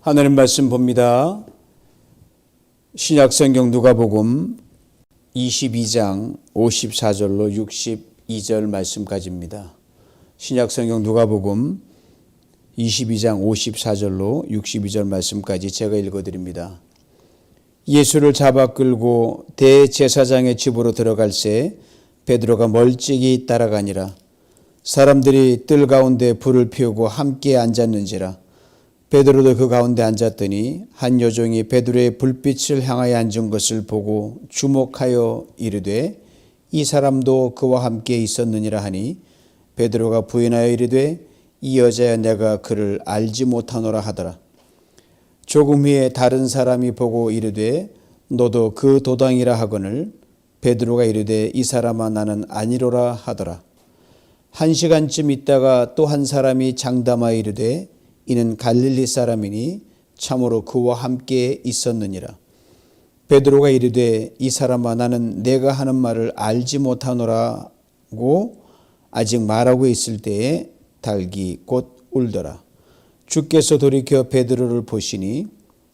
하나님 말씀 봅니다. 신약성경 누가복음 22장 54절로 62절 말씀까지입니다. 신약성경 누가복음 22장 54절로 62절 말씀까지 제가 읽어드립니다. 예수를 잡아 끌고 대제사장의 집으로 들어갈새 베드로가 멀찍이 따라가니라. 사람들이 뜰 가운데 불을 피우고 함께 앉았는지라. 베드로도 그 가운데 앉았더니 한 여종이 베드로의 불빛을 향하여 앉은 것을 보고 주목하여 이르되 이 사람도 그와 함께 있었느니라 하니 베드로가 부인하여 이르되 이 여자야 내가 그를 알지 못하노라 하더라. 조금 후에 다른 사람이 보고 이르되 너도 그 도당이라 하거늘 베드로가 이르되 이 사람아 나는 아니로라 하더라. 1시간쯤 있다가 또 한 사람이 장담하여 이르되 이는 갈릴리 사람이니 참으로 그와 함께 있었느니라. 베드로가 이르되 이 사람아 나는 내가 하는 말을 알지 못하노라고 아직 말하고 있을 때에 닭이 곧 울더라. 주께서 돌이켜 베드로를 보시니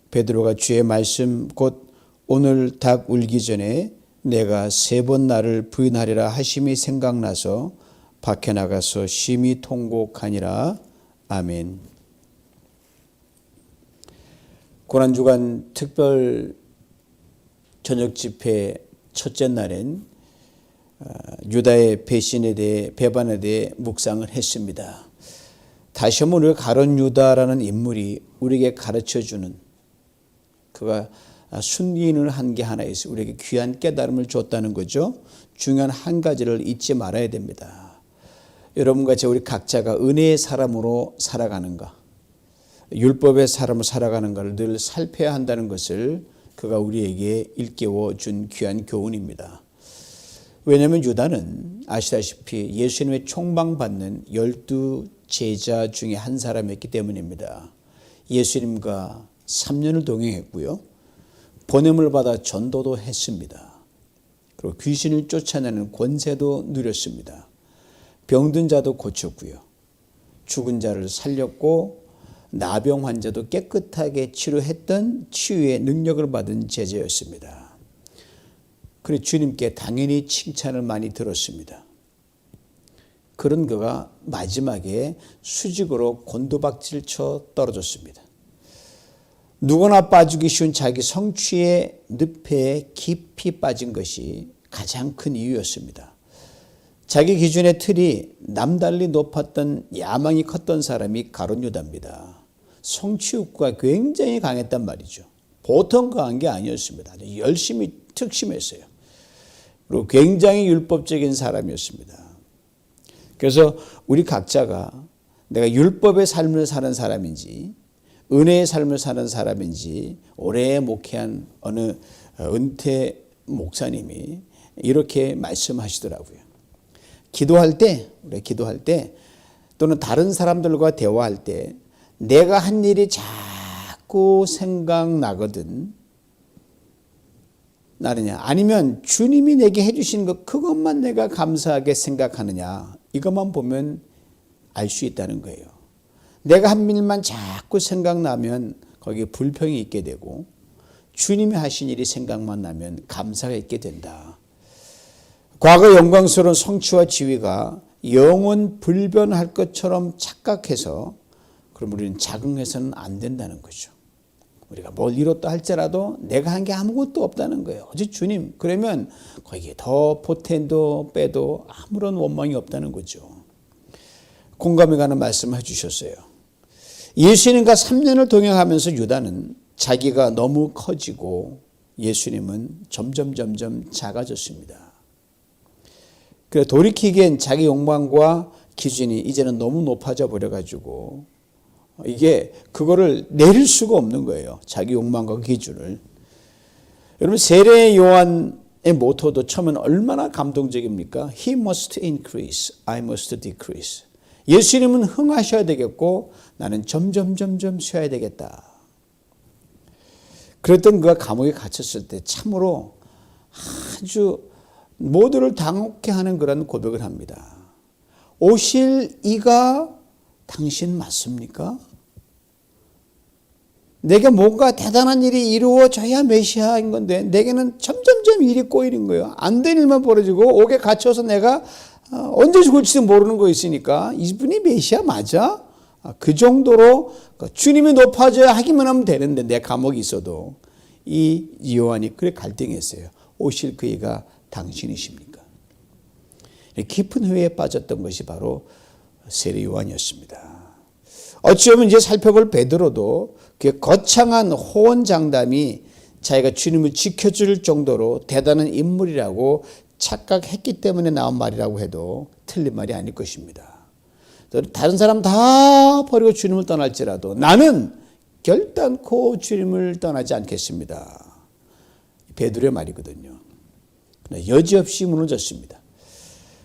베드로가 주의 말씀 곧 오늘 닭 울기 전에 내가 3번 나를 부인하리라 하심이 생각나서 밖에 나가서 심히 통곡하니라. 아멘. 고난주간 특별 저녁 집회 첫째 날엔 유다의 배신에 대해 배반에 대해 묵상을 했습니다. 다시 한번 우리가 가룟 유다라는 인물이 우리에게 가르쳐주는 그가 순기인을 한 게 하나 있어요. 우리에게 귀한 깨달음을 줬다는 거죠. 중요한 한 가지를 잊지 말아야 됩니다. 여러분과 우리 각자가 은혜의 사람으로 살아가는가, 율법의 사람으로 살아가는가를 늘 살펴야 한다는 것을 그가 우리에게 일깨워 준 귀한 교훈입니다. 왜냐하면 유다는 아시다시피 예수님의 총방받는 12 제자 중에 한 사람이었기 때문입니다. 예수님과 3년을 동행했고요. 보냄을 받아 전도도 했습니다. 그리고 귀신을 쫓아내는 권세도 누렸습니다. 병든 자도 고쳤고요. 죽은 자를 살렸고 나병 환자도 깨끗하게 치료했던 치유의 능력을 받은 제자였습니다. 그리고 주님께 당연히 칭찬을 많이 들었습니다. 그런 그가 마지막에 수직으로 곤두박질 쳐 떨어졌습니다. 누구나 빠지기 쉬운 자기 성취의 늪에 깊이 빠진 것이 가장 큰 이유였습니다. 자기 기준의 틀이 남달리 높았던 야망이 컸던 사람이 가룟 유다입니다. 성취 욕구가 굉장히 강했단 말이죠. 보통 강한 게 아니었습니다. 아주 열심히 특심했어요. 그리고 굉장히 율법적인 사람이었습니다. 그래서 우리 각자가 내가 율법의 삶을 사는 사람인지 은혜의 삶을 사는 사람인지 오래 목회한 어느 은퇴 목사님이 이렇게 말씀하시더라고요. 기도할 때 또는 다른 사람들과 대화할 때 내가 한 일이 자꾸 생각나거든. 나느냐 아니면 주님이 내게 해주신 것 그것만 내가 감사하게 생각하느냐 이것만 보면 알 수 있다는 거예요. 내가 한 일만 자꾸 생각나면 거기에 불평이 있게 되고 주님이 하신 일이 생각만 나면 감사가 있게 된다. 과거 영광스러운 성취와 지위가 영원 불변할 것처럼 착각해서 그럼 우리는 자긍해서는 안 된다는 거죠. 우리가 뭘 이뤘다 할지라도 내가 한 게 아무것도 없다는 거예요. 어제 주님 그러면 거기에 더 보탠도 빼도 아무런 원망이 없다는 거죠. 공감이 가는 말씀 해주셨어요. 예수님과 3년을 동행하면서 유다는 자기가 너무 커지고 예수님은 점점 작아졌습니다. 그래 돌이키기엔 자기 욕망과 기준이 이제는 너무 높아져 버려가지고 이게 그거를 내릴 수가 없는 거예요. 자기 욕망과 기준을. 여러분 세례 요한의 모토도 처음엔 얼마나 감동적입니까? He must increase, I must decrease. 예수님은 흥하셔야 되겠고 나는 점점 쉬어야 되겠다. 그랬던 그가 감옥에 갇혔을 때 참으로 아주 모두를 당혹해 하는 그런 고백을 합니다. 오실 이가 당신 맞습니까? 내게 뭔가 대단한 일이 이루어져야 메시아인 건데 내게는 점점점 일이 꼬이는 거예요. 안 된 일만 벌어지고 옥에 갇혀서 내가 언제 죽을지도 모르는 거 있으니까 이분이 메시아 맞아? 그 정도로 주님이 높아져야 하기만 하면 되는데 내 감옥이 있어도 이 요한이 그래 갈등했어요. 오실 그이가 당신이십니까? 깊은 회의에 빠졌던 것이 바로 세례 요한이었습니다. 어찌보면 이제 살펴볼 베드로도 그 거창한 호언장담이 자기가 주님을 지켜줄 정도로 대단한 인물이라고 착각했기 때문에 나온 말이라고 해도 틀린 말이 아닐 것입니다. 다른 사람 다 버리고 주님을 떠날지라도 나는 결단코 주님을 떠나지 않겠습니다. 베드로의 말이거든요. 그러나 여지없이 무너졌습니다.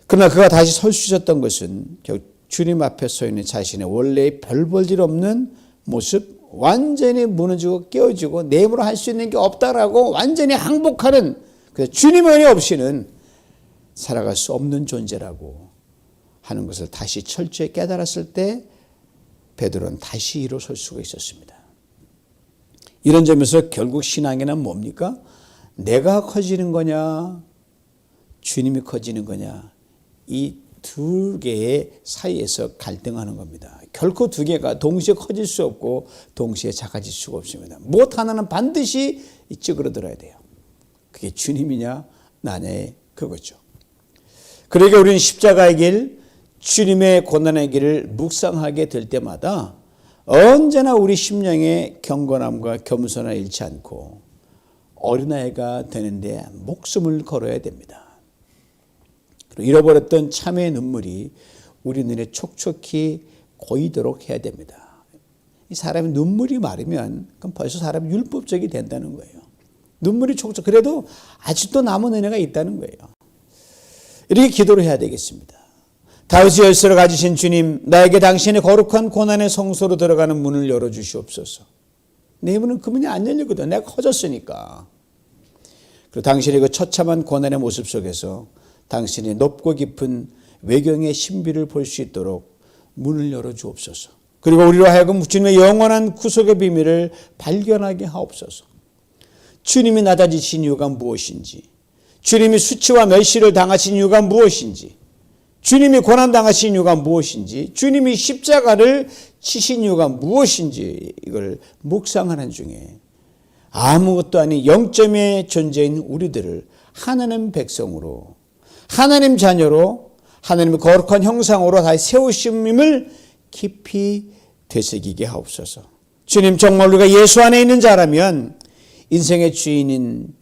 그러나 그가 다시 설 수 있었던 것은 결국 주님 앞에 서 있는 자신의 원래의 별 볼 일 없는 모습, 완전히 무너지고 깨어지고 내 힘으로 할 수 있는 게 없다라고 완전히 항복하는 주님의 은혜 없이는 살아갈 수 없는 존재라고 하는 것을 다시 철저히 깨달았을 때 베드로는 다시 일어설 수가 있었습니다. 이런 점에서 결국 신앙에는 뭡니까? 내가 커지는 거냐, 주님이 커지는 거냐, 이 두 개의 사이에서 갈등하는 겁니다. 결코 두 개가 동시에 커질 수 없고 동시에 작아질 수가 없습니다. 무엇 하나는 반드시 찌그러들어야 돼요. 그게 주님이냐 나냐의 그거죠. 그러니까 우리는 십자가의 길, 주님의 고난의 길을 묵상하게 될 때마다 언제나 우리 심령의 경건함과 겸손함을 잃지 않고 어린아이가 되는데 목숨을 걸어야 됩니다. 잃어버렸던 참회의 눈물이 우리 눈에 촉촉히 고이도록 해야 됩니다. 이 사람이 눈물이 마르면 그럼 벌써 사람이 율법적이 된다는 거예요. 눈물이 촉촉 그래도 아직도 남은 은혜가 있다는 거예요. 이렇게 기도를 해야 되겠습니다. 다윗의 열쇠를 가지신 주님, 나에게 당신의 거룩한 고난의 성소로 들어가는 문을 열어주시옵소서. 내 문은 그 문이 안 열리거든. 내가 커졌으니까. 그리고 당신의 그 처참한 고난의 모습 속에서 당신의 높고 깊은 외경의 신비를 볼 수 있도록 문을 열어주옵소서. 그리고 우리로 하여금 주님의 영원한 구속의 비밀을 발견하게 하옵소서. 주님이 낮아지신 이유가 무엇인지, 주님이 수치와 멸시를 당하신 이유가 무엇인지, 주님이 고난당하신 이유가 무엇인지, 주님이 십자가를 치신 이유가 무엇인지 이걸 묵상하는 중에 아무것도 아닌 영점의 존재인 우리들을 하나님 백성으로, 하나님 자녀로, 하나님의 거룩한 형상으로 다시 세우심을 깊이 되새기게 하옵소서. 주님, 정말 우리가 예수 안에 있는 자라면 인생의 주인인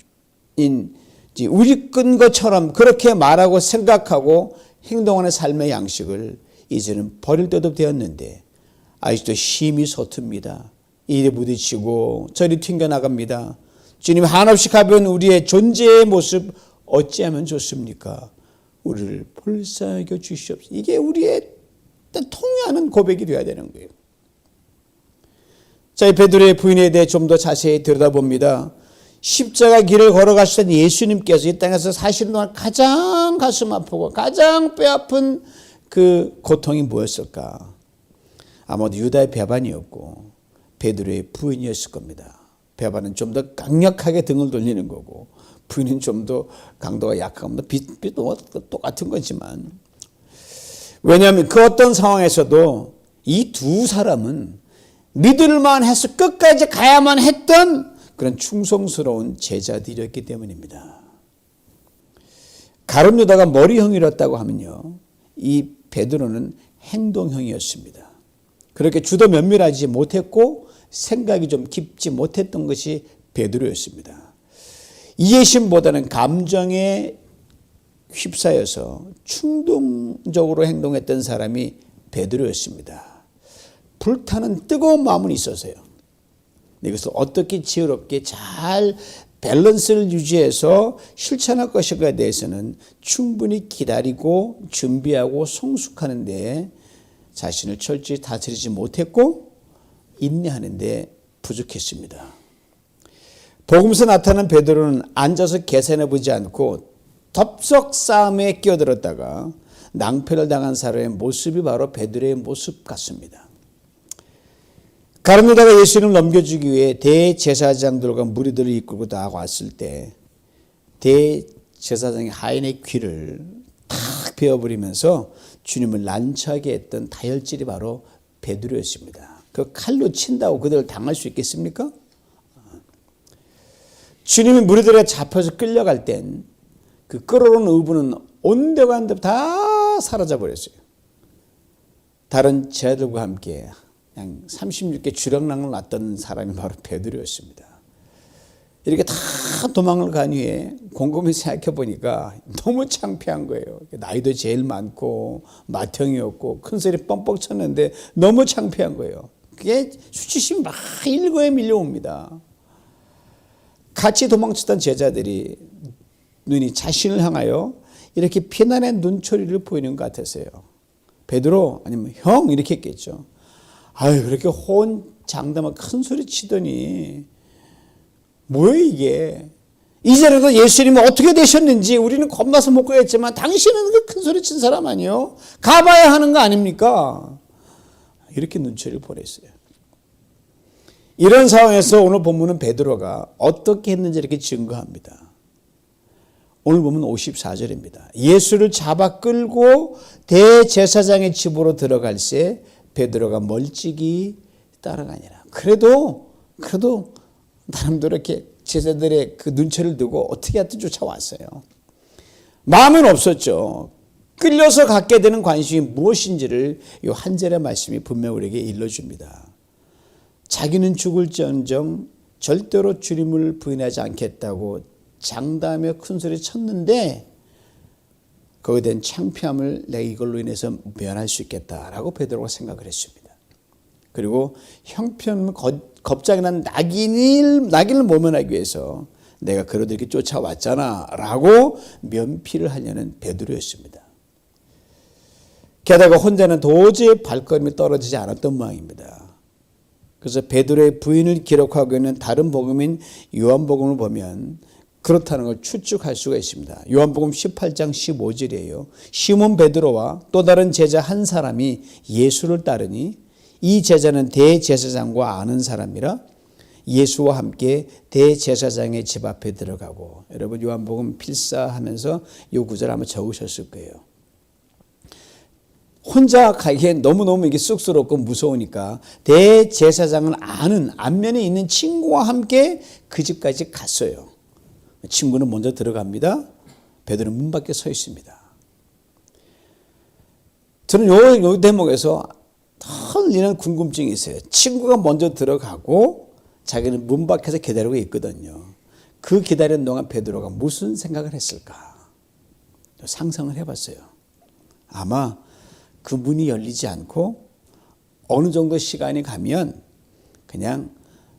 우리 끈 것처럼 그렇게 말하고 생각하고 행동하는 삶의 양식을 이제는 버릴 때도 되었는데 아직도 힘이 서툽니다. 이리 부딪히고 저리 튕겨나갑니다. 주님, 한없이 가벼운 우리의 존재의 모습 어찌하면 좋습니까? 우리를 불쌍히 여겨 주시옵소서. 이게 우리의 통하는 고백이 되어야 되는 거예요. 자, 베드로의 부인에 대해 좀 더 자세히 들여다봅니다. 십자가 길을 걸어가시던 예수님께서 이 땅에서 사시는 동안 가장 가슴 아프고 가장 뼈 아픈 그 고통이 뭐였을까? 아마도 유다의 베반이었고 베드로의 부인이었을 겁니다. 베반은 좀 더 강력하게 등을 돌리는 거고 부인은 좀 더 강도가 약하고 똑같은 거지만, 왜냐하면 그 어떤 상황에서도 이 두 사람은 믿을만 해서 끝까지 가야만 했던 그런 충성스러운 제자들이었기 때문입니다. 가룟 유다가 머리형이었다고 하면요, 이 베드로는 행동형이었습니다. 그렇게 주도 면밀하지 못했고 생각이 좀 깊지 못했던 것이 베드로였습니다. 이해심보다는 감정에 휩싸여서 충동적으로 행동했던 사람이 베드로였습니다. 불타는 뜨거운 마음은 있었어요. 이것을 어떻게 지혜롭게 잘 밸런스를 유지해서 실천할 것인가에 대해서는 충분히 기다리고 준비하고 성숙하는 데 자신을 철저히 다스리지 못했고 인내하는 데 부족했습니다. 복음서 나타난 베드로는 앉아서 계산해 보지 않고 덥석 싸움에 끼어들었다가 낭패를 당한 사람의 모습이 바로 베드로의 모습 같습니다. 가룟유다가 예수님을 넘겨주기 위해 대제사장들과 무리들을 이끌고 나왔을 때 대제사장이 하인의 귀를 탁 베어버리면서 주님을 난처하게 했던 다혈질이 바로 베드로였습니다. 그 칼로 친다고 그들을 당할 수 있겠습니까? 주님이 무리들에 잡혀서 끌려갈 땐 그 끌어오는 의부는 온데간데 다 사라져 버렸어요. 다른 제자들과 함께 그냥 36개 주량랑을 놨던 사람이 바로 베드로였습니다. 이렇게 다 도망을 간 후에 곰곰이 생각해 보니까 너무 창피한 거예요. 나이도 제일 많고 맏형이었고 큰 소리 뻥뻥 쳤는데 너무 창피한 거예요. 그게 수치심이 막 일거에 밀려옵니다. 같이 도망쳤던 제자들이 눈이 자신을 향하여 이렇게 피난의 눈초리를 보이는 것 같았어요. 베드로 아니면 형 이렇게 했겠죠. 아유 그렇게 호언장담한 큰 소리 치더니 뭐예요 이게. 이전에도 예수님은 어떻게 되셨는지 우리는 겁나서 못 가겠지만 당신은 그 큰 소리 친 사람 아니에요? 가봐야 하는 거 아닙니까? 이렇게 눈초리를 보냈어요. 이런 상황에서 오늘 본문은 베드로가 어떻게 했는지 이렇게 증거합니다. 오늘 보면 54절입니다. 예수를 잡아 끌고 대제사장의 집으로 들어갈 새 베드로가 멀찍이 따라가니라. 그래도 나름대로 이렇게 제자들의 그 눈치를 두고 어떻게 하든 쫓아왔어요. 마음은 없었죠. 끌려서 갖게 되는 관심이 무엇인지를 이 한 절의 말씀이 분명 우리에게 일러줍니다. 자기는 죽을지언정 절대로 주님을 부인하지 않겠다고 장담하며 큰소리 쳤는데 거기에 대한 창피함을 내가 이걸로 인해서 면할 수 있겠다라고 베드로가 생각을 했습니다. 그리고 형편 겁장이 난 낙인을 모면하기 위해서 내가 그러다 이렇게 쫓아왔잖아 라고 면피를 하려는 베드로였습니다. 게다가 혼자는 도저히 발걸음이 떨어지지 않았던 모양입니다. 그래서 베드로의 부인을 기록하고 있는 다른 복음인 요한복음을 보면 그렇다는 걸 추측할 수가 있습니다. 요한복음 18장 15절이에요. 시몬 베드로와 또 다른 제자 한 사람이 예수를 따르니 이 제자는 대제사장과 아는 사람이라 예수와 함께 대제사장의 집 앞에 들어가고, 여러분 요한복음 필사하면서 이 구절 아마 적으셨을 거예요. 혼자 가기엔 너무너무 이게 쑥스럽고 무서우니까 대제사장을 아는 안면에 있는 친구와 함께 그 집까지 갔어요. 친구는 먼저 들어갑니다. 베드로는 문 밖에 서 있습니다. 저는 요 대목에서 털리는 궁금증이 있어요. 친구가 먼저 들어가고 자기는 문 밖에서 기다리고 있거든요. 그 기다리는 동안 베드로가 무슨 생각을 했을까? 상상을 해봤어요. 아마 그 문이 열리지 않고 어느 정도 시간이 가면 그냥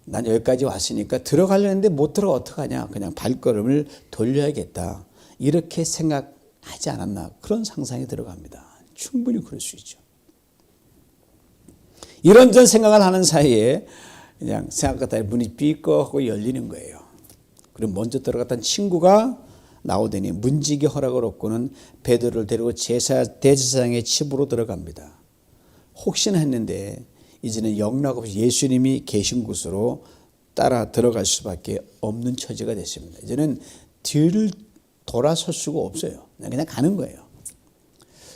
난 여기까지 왔으니까 들어가려는데 못 들어가 어떡하냐, 그냥 발걸음을 돌려야겠다, 이렇게 생각하지 않았나, 그런 상상이 들어갑니다. 충분히 그럴 수 있죠. 이런저런 생각을 하는 사이에 그냥 생각했다 문이 삐걱하고 열리는 거예요. 그리고 먼저 들어갔던 친구가 나오더니 문지기 허락을 얻고는 베드로를 데리고 대제사장의 집으로 들어갑니다. 혹시나 했는데 이제는 영락 없이 예수님이 계신 곳으로 따라 들어갈 수밖에 없는 처지가 됐습니다. 이제는 뒤를 돌아설 수가 없어요. 그냥 가는 거예요.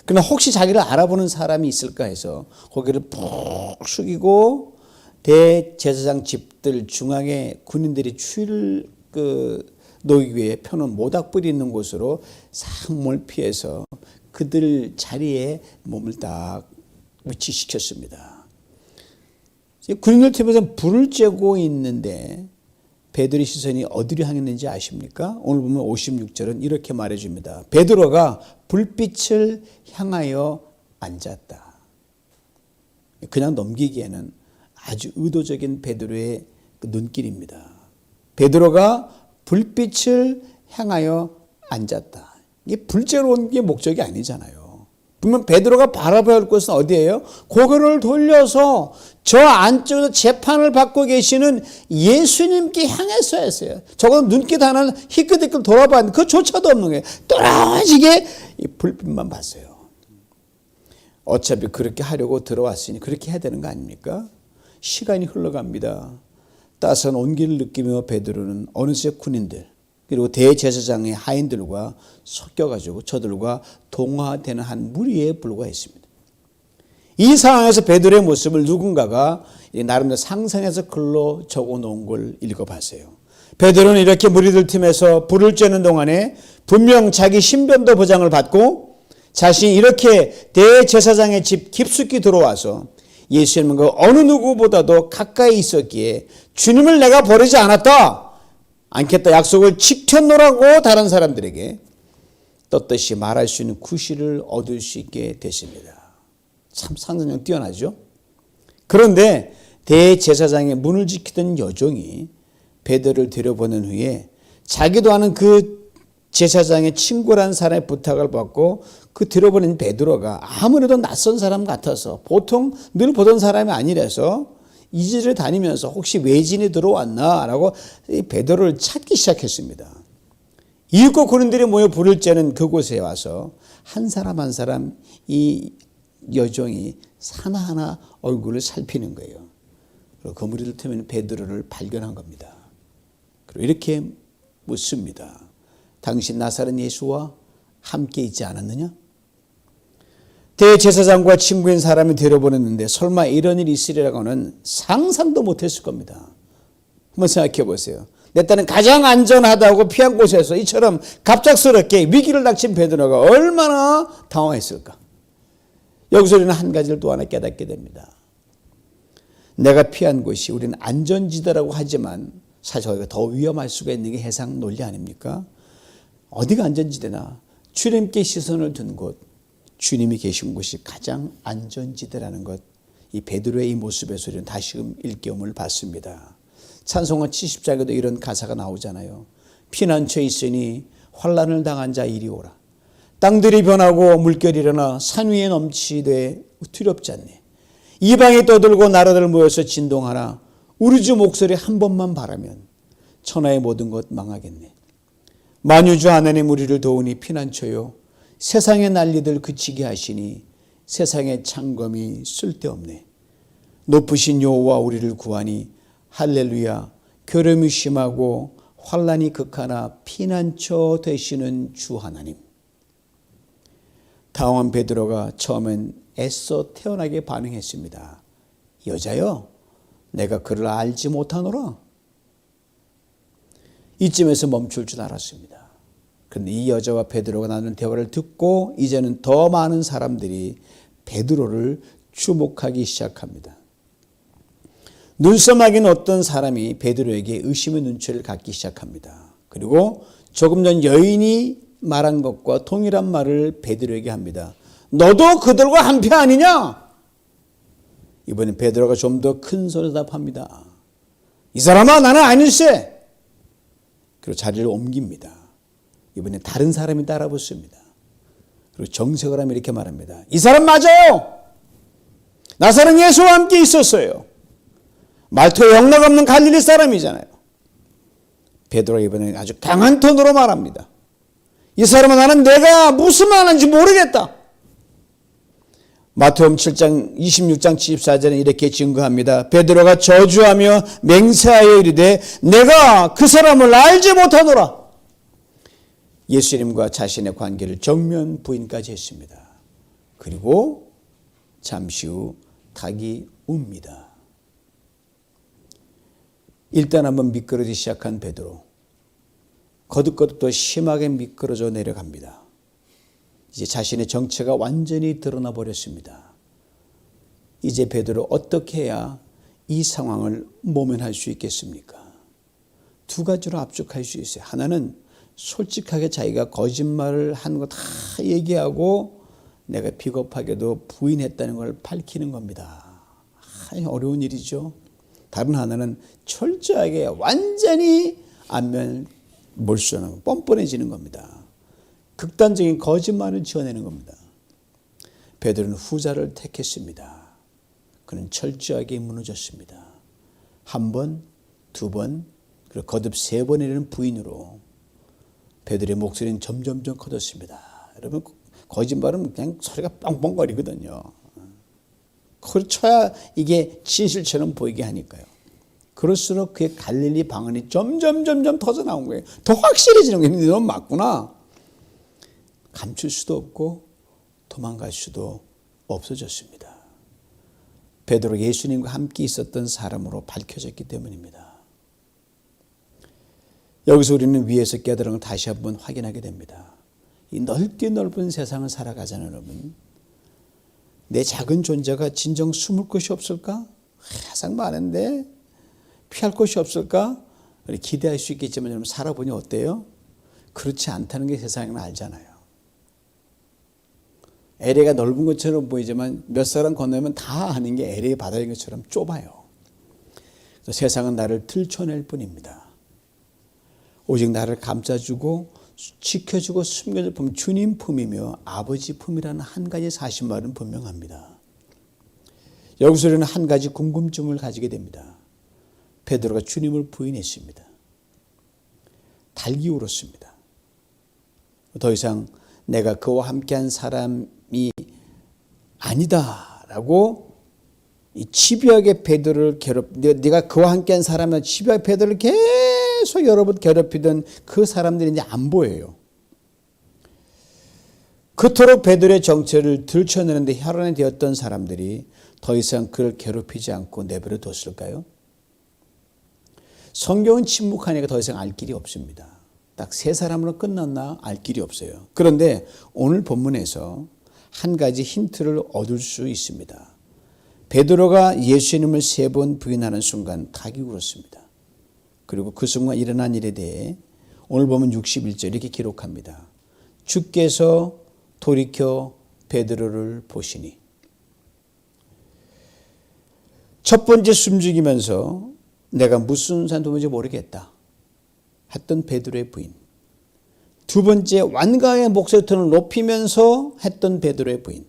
그러나 혹시 자기를 알아보는 사람이 있을까 해서 고개를 푹 숙이고 대제사장 집들 중앙에 군인들이 추위를 놓기 위해 펴놓은 모닥불이 있는 곳으로 싹 피해서 그들 자리에 몸을 딱 위치시켰습니다. 군인들 팀에서 불을 쬐고 있는데 베드로의 시선이 어디로 향했는지 아십니까? 오늘 보면 56절은 이렇게 말해줍니다. 베드로가 불빛을 향하여 앉았다. 그냥 넘기기에는 아주 의도적인 베드로의 그 눈길입니다. 베드로가 불빛을 향하여 앉았다. 이게 불 쬐러 온 게 목적이 아니잖아요. 그러면 베드로가 바라봐야 할 곳은 어디예요? 고개를 돌려서 저 안쪽에서 재판을 받고 계시는 예수님께 향했어야 했어요. 적어도 눈길 하나는 희끗희끗 돌아봤는데 그조차도 없는 거예요. 떨어지게 이 불빛만 봤어요. 어차피 그렇게 하려고 들어왔으니 그렇게 해야 되는 거 아닙니까? 시간이 흘러갑니다. 따스한 온기를 느끼며 베드로는 어느새 군인들 그리고 대제사장의 하인들과 섞여가지고 저들과 동화되는 한 무리에 불과했습니다. 이 상황에서 베드로의 모습을 누군가가 나름대로 상상해서 글로 적어놓은 걸 읽어봤어요. 베드로는 이렇게 무리들 틈에서 불을 쬐는 동안에 분명 자기 신변도 보장을 받고 자신이 이렇게 대제사장의 집 깊숙이 들어와서 예수님과 어느 누구보다도 가까이 있었기에 주님을 내가 버리지 않겠다 약속을 지켰노라고 다른 사람들에게 떳떳이 말할 수 있는 구실을 얻을 수 있게 됐습니다. 참 상상력 뛰어나죠. 그런데 대제사장의 문을 지키던 여종이 베드로를 데려보낸 후에 자기도 아는 그 제사장의 친구라는 사람의 부탁을 받고 그 데려보낸 베드로가 아무래도 낯선 사람 같아서 보통 늘 보던 사람이 아니라서 이 집을 다니면서 혹시 외진이 들어왔나 라고 베드로를 찾기 시작했습니다. 이웃과 군인들이 모여 불을 쬐는 그곳에 와서 한 사람 한 사람 이 여종이 하나하나 얼굴을 살피는 거예요. 그리고 그 무리들 틈에는 베드로를 발견한 겁니다. 그리고 이렇게 묻습니다. 당신 나사렛 예수와 함께 있지 않았느냐? 대제사장과 친구인 사람이 데려보냈는데 설마 이런 일이 있으리라고는 상상도 못했을 겁니다. 한번 생각해 보세요. 내 딸은 가장 안전하다고 피한 곳에서 이처럼 갑작스럽게 위기를 닥친 베드로가 얼마나 당황했을까? 여기서 우리는 한 가지를 또 하나 깨닫게 됩니다. 내가 피한 곳이 우리는 안전지대라고 하지만 사실 거기가 더 위험할 수가 있는 게 해상 논리 아닙니까? 어디가 안전지대나 주님께 시선을 둔 곳, 주님이 계신 곳이 가장 안전지대라는 것, 이 베드로의 이 모습에서 우리는 다시금 일깨움을 받습니다. 찬송가 70장에도 이런 가사가 나오잖아요. 피난처에 있으니 환난을 당한 자 이리 오라. 땅들이 변하고 물결이 일어나 산 위에 넘치되 두렵지 않네. 이방이 떠들고 나라들 모여서 진동하나 우리 주 목소리 한 번만 바라면 천하의 모든 것 망하겠네. 만유주 하나님 우리를 도우니 피난처요 세상의 난리들 그치게 하시니 세상의 창검이 쓸데없네. 높으신 여호와 우리를 구하니 할렐루야. 괴로움이 심하고 환난이 극하나 피난처 되시는 주 하나님. 당황한 베드로가 처음엔 애써 태연하게 반응했습니다. 여자여, 내가 그를 알지 못하노라. 이쯤에서 멈출 줄 알았습니다. 그런데 이 여자와 베드로가 나누는 대화를 듣고 이제는 더 많은 사람들이 베드로를 주목하기 시작합니다. 눈썰마긴 어떤 사람이 베드로에게 의심의 눈초리를 갖기 시작합니다. 그리고 조금 전 여인이 말한 것과 동일한 말을 베드로에게 합니다. 너도 그들과 한패 아니냐? 이번엔 베드로가 좀 더 큰 소리로 답합니다. 이 사람아, 나는 아닐세. 그리고 자리를 옮깁니다. 이번에 다른 사람이 따라 붙습니다. 그리고 정색을 하며 이렇게 말합니다. 이 사람 맞아요. 나사렛 예수와 함께 있었어요. 말투에 영락없는 갈릴리 사람이잖아요. 베드로가 이번에 아주 강한 톤으로 말합니다. 이 사람은 나는 내가 무슨 말 하는지 모르겠다. 마태복음 7장 26장 74절에 이렇게 증거합니다. 베드로가 저주하며 맹세하여 이르되 내가 그 사람을 알지 못하노라. 예수님과 자신의 관계를 정면 부인까지 했습니다. 그리고 잠시 후 닭이 웁니다. 일단 한번 미끄러지기 시작한 베드로. 거듭거듭 더 심하게 미끄러져 내려갑니다. 이제 자신의 정체가 완전히 드러나 버렸습니다. 이제 베드로 어떻게 해야 이 상황을 모면할 수 있겠습니까? 두 가지로 압축할 수 있어요. 하나는 솔직하게 자기가 거짓말을 한 거 다 얘기하고 내가 비겁하게도 부인했다는 걸 밝히는 겁니다. 어려운 일이죠. 다른 하나는 철저하게 완전히 안면 몰수하는 뻔뻔해지는 겁니다. 극단적인 거짓말을 지어내는 겁니다. 베드로는 후자를 택했습니다. 그는 철저하게 무너졌습니다. 한 번, 두 번, 그리고 거듭 세 번이라는 부인으로 베드로의 목소리는 점점점 커졌습니다. 여러분, 거짓말은 그냥 소리가 뻥뻥거리거든요. 쳐야 이게 진실처럼 보이게 하니까요. 그럴수록 그의 갈릴리 방언이 점점 터져 나온 거예요. 더 확실해지는 거예요. 너무 맞구나. 감출 수도 없고 도망갈 수도 없어졌습니다. 베드로 예수님과 함께 있었던 사람으로 밝혀졌기 때문입니다. 여기서 우리는 위에서 깨달은 걸 다시 한번 확인하게 됩니다. 이 넓은 세상을 살아가잖아요, 여러분. 내 작은 존재가 진정 숨을 곳이 없을까? 세상 많은데 피할 곳이 없을까? 기대할 수 있겠지만 여러분 살아보니 어때요? 그렇지 않다는 게 세상은 알잖아요. LA가 넓은 것처럼 보이지만 몇 사람 건너면 다 아는 게 LA 바다인 것처럼 좁아요. 그래서 세상은 나를 들춰낼 뿐입니다. 오직 나를 감싸주고 지켜주고 숨겨줄 품, 주님 품이며 아버지 품이라는 한 가지 사실만은 분명합니다. 여기서 우리는 한 가지 궁금증을 가지게 됩니다. 베드로가 주님을 부인했습니다. 달기 울었습니다. 더 이상 내가 그와 함께한 사람이 아니다라고 이 집요하게 베드로를 네가 그와 함께한 사람은 집요하게 베드로를 계속 여러 번 괴롭히던 그 사람들이 이제 안 보여요. 그토록 베드로의 정체를 들춰내는데 혈안이 되었던 사람들이 더 이상 그를 괴롭히지 않고 내버려 뒀을까요? 성경은 침묵하니까 더 이상 알 길이 없습니다. 딱 세 사람으로 끝났나 알 길이 없어요. 그런데 오늘 본문에서 한 가지 힌트를 얻을 수 있습니다. 베드로가 예수님을 3번 부인하는 순간 닭이 울었습니다. 그리고 그 순간 일어난 일에 대해 오늘 보면 61절 이렇게 기록합니다. 주께서 돌이켜 베드로를 보시니. 첫 번째 숨죽이면서 내가 무슨 산도인지 모르겠다 했던 베드로의 부인. 두 번째 완강의 목소리 톤을 높이면서 했던 베드로의 부인.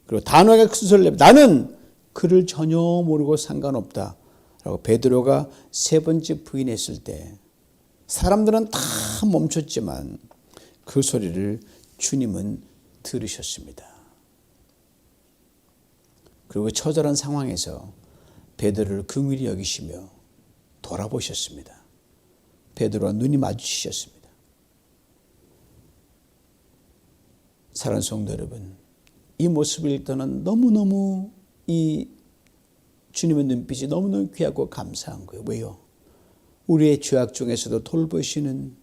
그리고 단호하게 큰 소리를 내며 나는 그를 전혀 모르고 상관없다 라고 베드로가 3번째 부인했을 때 사람들은 다 멈췄지만 그 소리를 주님은 들으셨습니다. 그리고 처절한 상황에서 베드로를 긍휼히 여기시며 돌아보셨습니다. 베드로와 눈이 마주치셨습니다. 사랑하는 성도 여러분, 이 모습을 읽더는 너무너무 이 주님의 눈빛이 너무너무 귀하고 감사한 거예요. 왜요? 우리의 죄악 중에서도 돌보시는,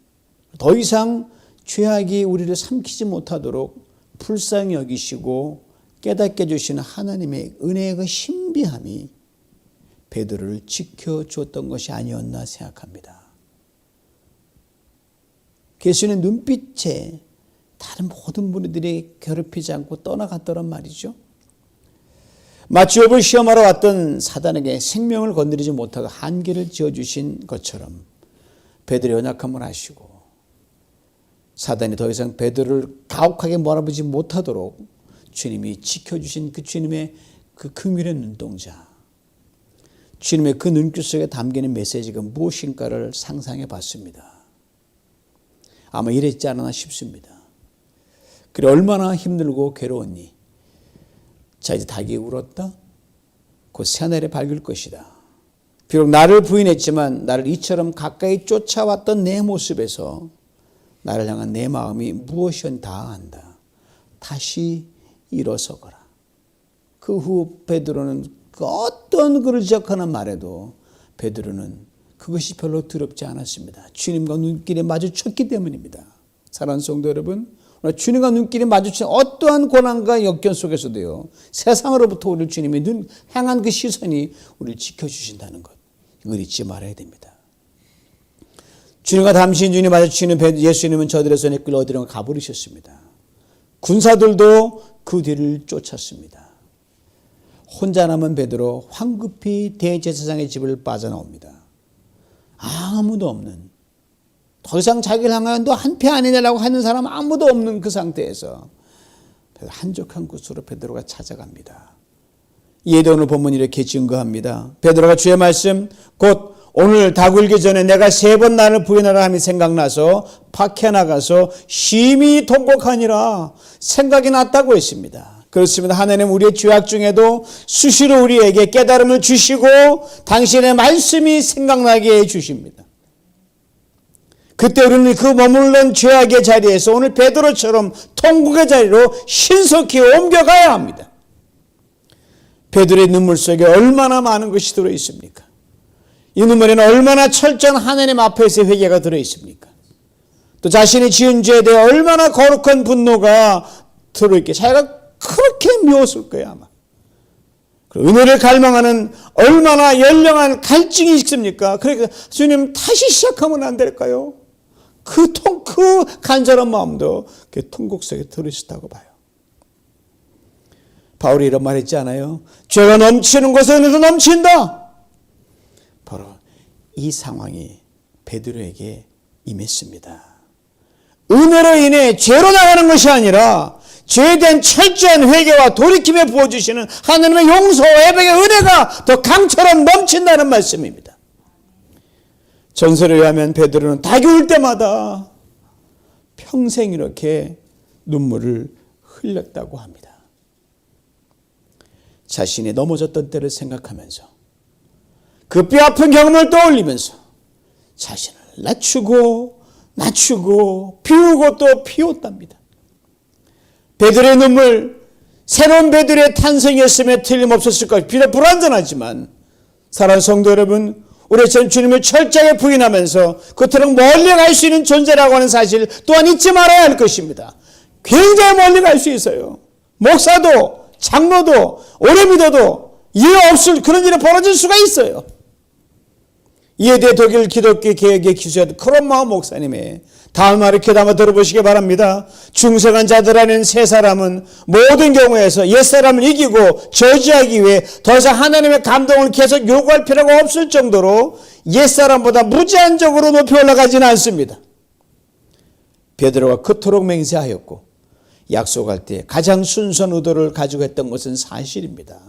더 이상 죄악이 우리를 삼키지 못하도록 불쌍히 여기시고 깨닫게 해주시는 하나님의 은혜의 그 신비함이 베드로를 지켜주었던 것이 아니었나 생각합니다. 예수님의 눈빛에 다른 모든 분들이 괴롭히지 않고 떠나갔더란 말이죠. 마치 욥을 시험하러 왔던 사단에게 생명을 건드리지 못하고 한계를 지어주신 것처럼 베드로의 연약함을 아시고 사단이 더 이상 베드로를 가혹하게 몰아보지 못하도록 주님이 지켜주신 그 주님의 그 긍휼의 눈동자, 주님의 그 눈길 속에 담기는 메시지가 무엇인가를 상상해 봤습니다. 아마 이랬지 않았나 싶습니다. 그래 얼마나 힘들고 괴로웠니? 자 이제 닭이 울었다. 곧 새날이 밝을 것이다. 비록 나를 부인했지만 나를 이처럼 가까이 쫓아왔던 내 모습에서 나를 향한 내 마음이 무엇이든 다 안다. 다시 일어서거라. 그 후 베드로는 어떤 그를 지적하는 말에도 베드로는 그것이 별로 두렵지 않았습니다. 주님과 눈길에 마주쳤기 때문입니다. 사랑하는 성도 여러분, 주님과 눈길이 마주친 어떠한 고난과 역경 속에서도요, 세상으로부터 우리를 주님이 향한 그 시선이 우리를 지켜주신다는 것, 이걸 잊지 말아야 됩니다. 주님과 담신 눈이 마주치는 예수님은 저들의 손에 끌려 어디론가 가버리셨습니다. 군사들도 그 뒤를 쫓았습니다. 혼자 남은 베드로 황급히 대제사장의 집을 빠져나옵니다. 아무도 없는, 더 이상 자기를 향하여 너 한패 아니냐라고 하는 사람 아무도 없는 그 상태에서 한적한 곳으로 베드로가 찾아갑니다. 이에 오늘 본문이 이렇게 증거합니다. 베드로가 주의 말씀 곧 오늘 닭 울기 전에 내가 3번 나를 부인하라 함이 생각나서 밖에 나가서 심히 통곡하니라 생각이 났다고 했습니다. 그렇습니다. 하나님 우리의 죄악 중에도 수시로 우리에게 깨달음을 주시고 당신의 말씀이 생각나게 해주십니다. 그때 우리는 그 머물던 죄악의 자리에서 오늘 베드로처럼 통곡의 자리로 신속히 옮겨가야 합니다. 베드로의 눈물 속에 얼마나 많은 것이 들어있습니까? 이 눈물에는 얼마나 철저한 하나님 앞에서 회개가 들어있습니까? 또 자신이 지은 죄에 대해 얼마나 거룩한 분노가 들어있게 자기가 그렇게 미웠을 거야 아마. 은혜를 갈망하는 얼마나 연령한 갈증이 있습니까? 그러니까 주님 다시 시작하면 안 될까요? 그 간절한 마음도 그 통곡 속에 들어있었다고 봐요. 바울이 이런 말 했지 않아요? 죄가 넘치는 곳에 은혜도 넘친다. 바로 이 상황이 베드로에게 임했습니다. 은혜로 인해 죄로 나가는 것이 아니라 죄에 대한 철저한 회개와 돌이킴에 부어주시는 하나님의 용서와 애백의 은혜가 더 강처럼 넘친다는 말씀입니다. 전설에 의하면 베드로는 닭이 울 때마다 평생 이렇게 눈물을 흘렸다고 합니다. 자신이 넘어졌던 때를 생각하면서 그 뼈아픈 경험을 떠올리면서 자신을 낮추고 비우고 또 비웠답니다. 베드로의 눈물, 새로운 베드로의 탄생이었음에 틀림없었을 것. 비록 불완전하지만 사랑하는 성도 여러분, 우리 전 주님을 철저하게 부인하면서 그토록 멀리 갈 수 있는 존재라고 하는 사실 또한 잊지 말아야 할 것입니다. 굉장히 멀리 갈 수 있어요. 목사도 장로도 오래 믿어도 이해 없을 그런 일이 벌어질 수가 있어요. 이에 대해 독일 기독교 개혁의 기수였던 크롬마우 목사님의 다음 말을 귀담아 들어보시기 바랍니다. 중생한 자들 안에 세 사람은 모든 경우에서 옛사람을 이기고 저지하기 위해 더 이상 하나님의 감동을 계속 요구할 필요가 없을 정도로 옛사람보다 무제한적으로 높이 올라가지는 않습니다. 베드로가 그토록 맹세하였고 약속할 때 가장 순수한 의도를 가지고 했던 것은 사실입니다.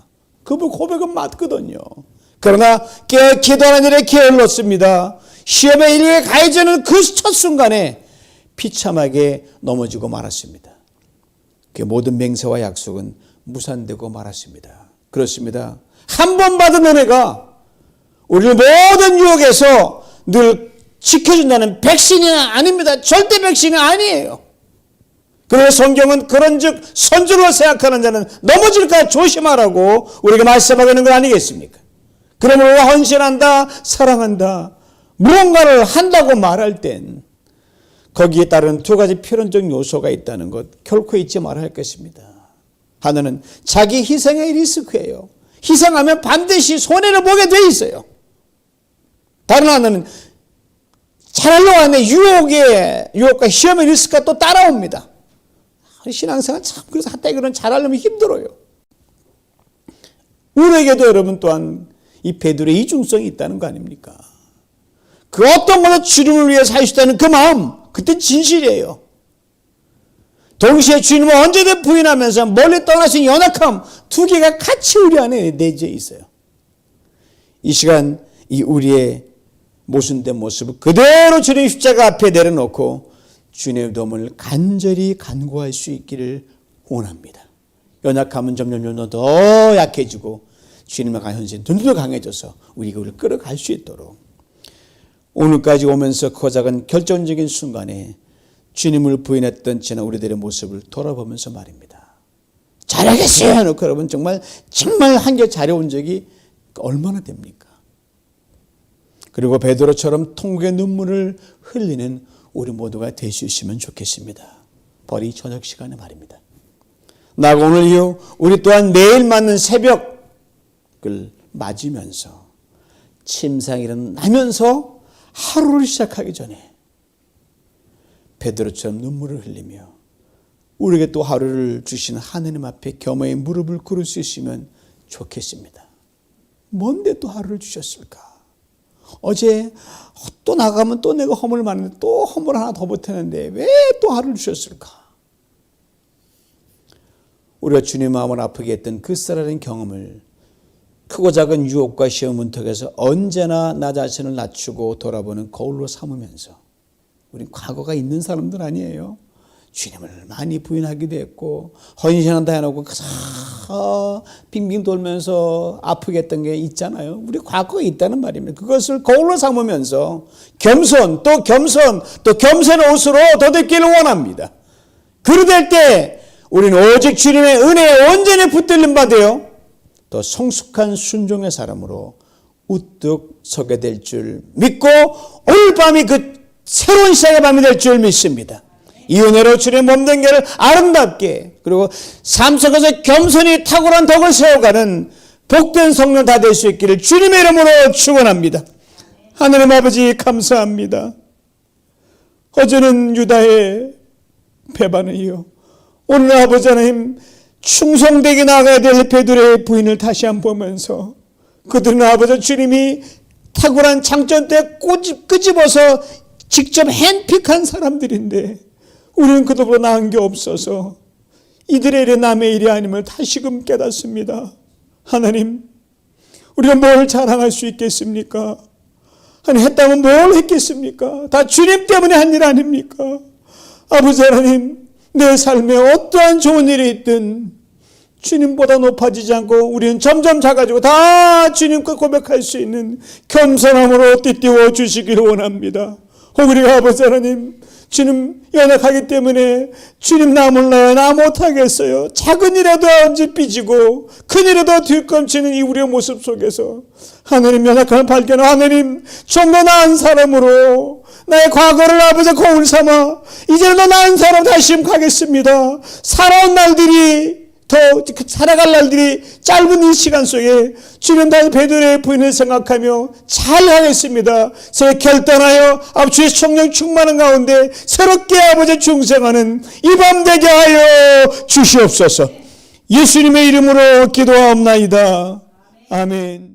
그 고백은 맞거든요. 그러나 기도하는 일에 게을렀습니다. 시험의 일에 가해지는 그 첫 순간에 비참하게 넘어지고 말았습니다. 그 모든 맹세와 약속은 무산되고 말았습니다. 그렇습니다. 한 번 받은 은혜가 우리를 모든 유혹에서 늘 지켜준다는 백신이 아닙니다. 절대 백신이 아니에요. 그래서 성경은 그런즉 선주로 생각하는 자는 넘어질까 조심하라고 우리에게 말씀하고 있는 건 아니겠습니까? 그러므로 우리가 헌신한다, 사랑한다, 무언가를 한다고 말할 땐 거기에 따른 두 가지 필연적 요소가 있다는 것 결코 잊지 말아야 할 것입니다. 하나는 자기 희생의 리스크예요. 희생하면 반드시 손해를 보게 돼 있어요. 다른 하나는 잘하려고 하는 유혹과 시험의 리스크가 또 따라옵니다. 신앙생활 참 그래서 한때 그런 잘하려면 힘들어요. 우리에게도 여러분 또한 이 베드로의 이중성이 있다는 거 아닙니까? 그 어떤 것도 주님을 위해 살 수 있다는 그 마음, 그때 진실이에요. 동시에 주님을 언제든 부인하면서 멀리 떠나신 연약함 두 개가 같이 우리 안에 내재해 있어요. 이 시간 이 우리의 모순된 모습을 그대로 주님 십자가 앞에 내려놓고 주님의 도움을 간절히 간구할 수 있기를 원합니다. 연약함은 점점 더 약해지고 주님의 현신 눈도 강해져서 우리가 우리를 끌어갈 수 있도록 오늘까지 오면서 그 작은 결정적인 순간에 주님을 부인했던 지난 우리들의 모습을 돌아보면서 말입니다. 잘하겠어요 해놓고 여러분 정말 한결 잘해온 적이 얼마나 됩니까? 그리고 베드로처럼 통곡의 눈물을 흘리는 우리 모두가 될 수 있으면 좋겠습니다. 벌이 저녁 시간에 말입니다. 나가 오늘 이후 우리 또한 매일 맞는 새벽을 맞으면서 침상일은 나면서 하루를 시작하기 전에 베드로처럼 눈물을 흘리며 우리에게 또 하루를 주신 하느님 앞에 겸허히 무릎을 꿇을 수 있으면 좋겠습니다. 뭔데 또 하루를 주셨을까? 어제 또 나가면 또 내가 허물 많은데 또 허물 하나 더 보태는데 왜 또 하루를 주셨을까? 우리가 주님 마음을 아프게 했던 그 쌀아린 경험을 크고 작은 유혹과 시험 문턱에서 언제나 나 자신을 낮추고 돌아보는 거울로 삼으면서 우린 과거가 있는 사람들 아니에요. 주님을 많이 부인하기도 했고 헌신한다 해놓고 빙빙 돌면서 아프게 했던 게 있잖아요. 우리 과거에 있다는 말입니다. 그것을 거울로 삼으면서 겸손 또 겸손의 옷으로 덧입기를 원합니다. 그러될 때 우리는 오직 주님의 은혜에 온전히 붙들림 받아요. 또 성숙한 순종의 사람으로 우뚝 서게 될 줄 믿고 오늘 밤이 그 새로운 시작의 밤이 될 줄 믿습니다. 이 은혜로 주님의 몸된 길을 아름답게 그리고 삶 속에서 겸손히 탁월한 덕을 세워가는 복된 성령 다 될 수 있기를 주님의 이름으로 축원합니다. 하나님 아버지 감사합니다. 어제는 유다의 배반을 이어 오늘 아버지 하나님 충성되게 나가야 될 베드로의 부인을 다시 한번 보면서 그들은 아버지 주님이 탁월한 장점 때 끄집어서 직접 핸픽한 사람들인데 우리는 그들보다 나은 게 없어서 이들의 일이 남의 일이 아님을 다시금 깨닫습니다. 하나님, 우리가 뭘 자랑할 수 있겠습니까? 아니 했다면 뭘 했겠습니까? 다 주님 때문에 한 일 아닙니까? 아버지 하나님, 내 삶에 어떠한 좋은 일이 있든 주님보다 높아지지 않고 우리는 점점 작아지고 다 주님께 고백할 수 있는 겸손함으로 띠띠워 주시기를 원합니다. 우리가 아버지 하나님 주님 연약하기 때문에 주님 나 몰라요, 나 못하겠어요, 작은 일에도 언제 삐지고 큰 일에도 뒤꿈치는 이 우리의 모습 속에서 하나님 연약함을 발견하고 하나님 좀 더 나은 사람으로 나의 과거를 아버지 거울 삼아 이제는 더 나은 사람 다시 가겠습니다. 살아온 날들이 더 살아갈 날들이 짧은 이 시간 속에 주님 다시 베드로의 부인을 생각하며 잘 하겠습니다. 새 결단하여 주의 성령 충만한 가운데 새롭게 아버지 중생하는 이 밤 되게 하여 주시옵소서. 예수님의 이름으로 기도하옵나이다. 아멘.